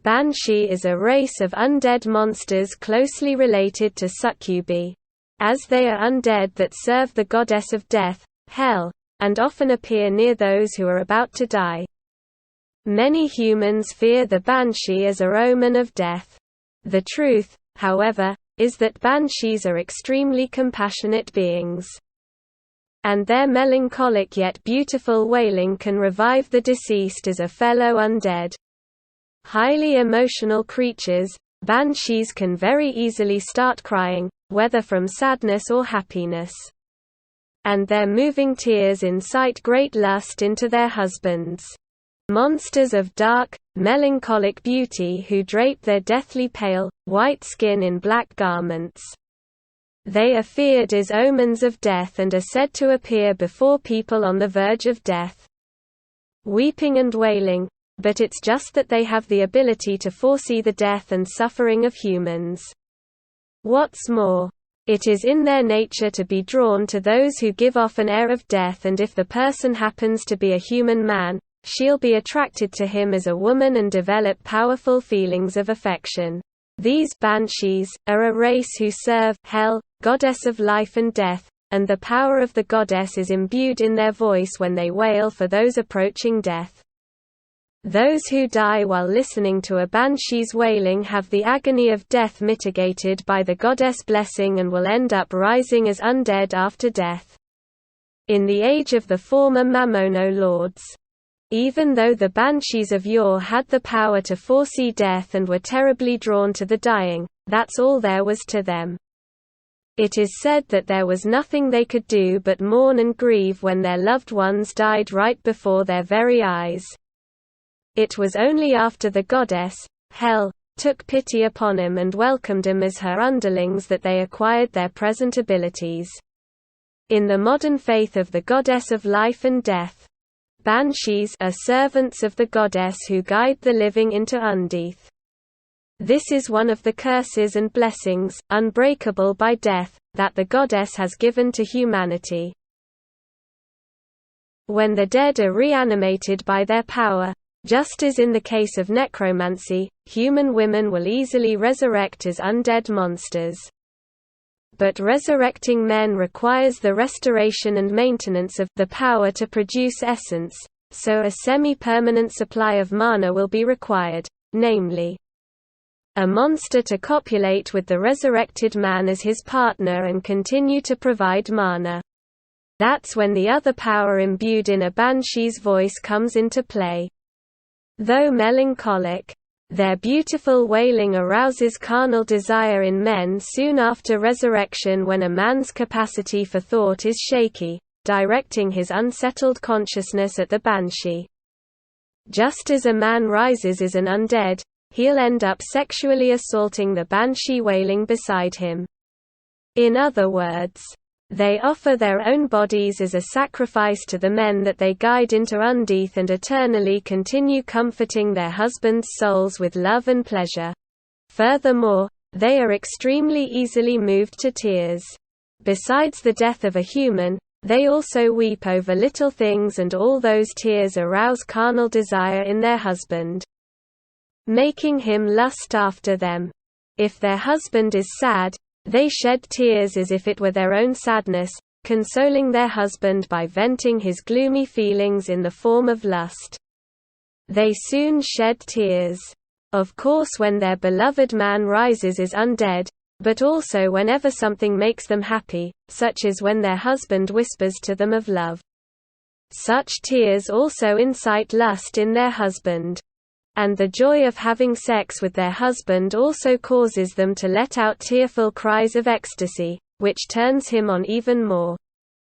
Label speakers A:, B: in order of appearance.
A: Banshee is a race of undead monsters closely related to succubi, as they are undead that serve the goddess of death, Hel, and often appear near those who are about to die. Many humans fear the Banshee as a omen of death. The truth, however, is that Banshees are extremely compassionate beings. And their melancholic yet beautiful wailing can revive the deceased as a fellow undead. Highly emotional creatures, Banshees can very easily start crying, whether from sadness or happiness. And their moving tears incite great lust into their husbands. Monsters of dark, melancholic beauty who drape their deathly pale, white skin in black garments. They are feared as omens of death and are said to appear before people on the verge of death, weeping and wailing, but it's just that they have the ability to foresee the death and suffering of humans. What's more, it is in their nature to be drawn to those who give off an air of death, and if the person happens to be a human man, she'll be attracted to him as a woman and develop powerful feelings of affection. These Banshees are a race who serve Hel, goddess of life and death, and the power of the goddess is imbued in their voice when they wail for those approaching death. Those who die while listening to a Banshee's wailing have the agony of death mitigated by the goddess' blessing and will end up rising as undead after death. In the age of the former Mamono lords, even though the Banshees of yore had the power to foresee death and were terribly drawn to the dying, that's all there was to them. It is said that there was nothing they could do but mourn and grieve when their loved ones died right before their very eyes. It was only after the goddess, Hel, took pity upon them and welcomed them as her underlings that they acquired their present abilities. In the modern faith of the goddess of life and death, Banshees are servants of the goddess who guide the living into undeath. This is one of the curses and blessings, unbreakable by death, that the goddess has given to humanity. When the dead are reanimated by their power, just as in the case of necromancy, human women will easily resurrect as undead monsters. But resurrecting men requires the restoration and maintenance of the power to produce essence, so a semi-permanent supply of mana will be required, namely, a monster to copulate with the resurrected man as his partner and continue to provide mana. That's when the other power imbued in a Banshee's voice comes into play. Though melancholic, their beautiful wailing arouses carnal desire in men soon after resurrection when a man's capacity for thought is shaky, directing his unsettled consciousness at the Banshee. Just as a man rises as an undead, he'll end up sexually assaulting the Banshee wailing beside him. In other words, they offer their own bodies as a sacrifice to the men that they guide into undeath and eternally continue comforting their husbands' souls with love and pleasure. Furthermore, they are extremely easily moved to tears. Besides the death of a human, they also weep over little things, and all those tears arouse carnal desire in their husband, making him lust after them. If their husband is sad, they shed tears as if it were their own sadness, consoling their husband by venting his gloomy feelings in the form of lust. They soon shed tears, of course, when their beloved man rises as undead, but also whenever something makes them happy, such as when their husband whispers to them of love. Such tears also incite lust in their husband. And the joy of having sex with their husband also causes them to let out tearful cries of ecstasy, which turns him on even more.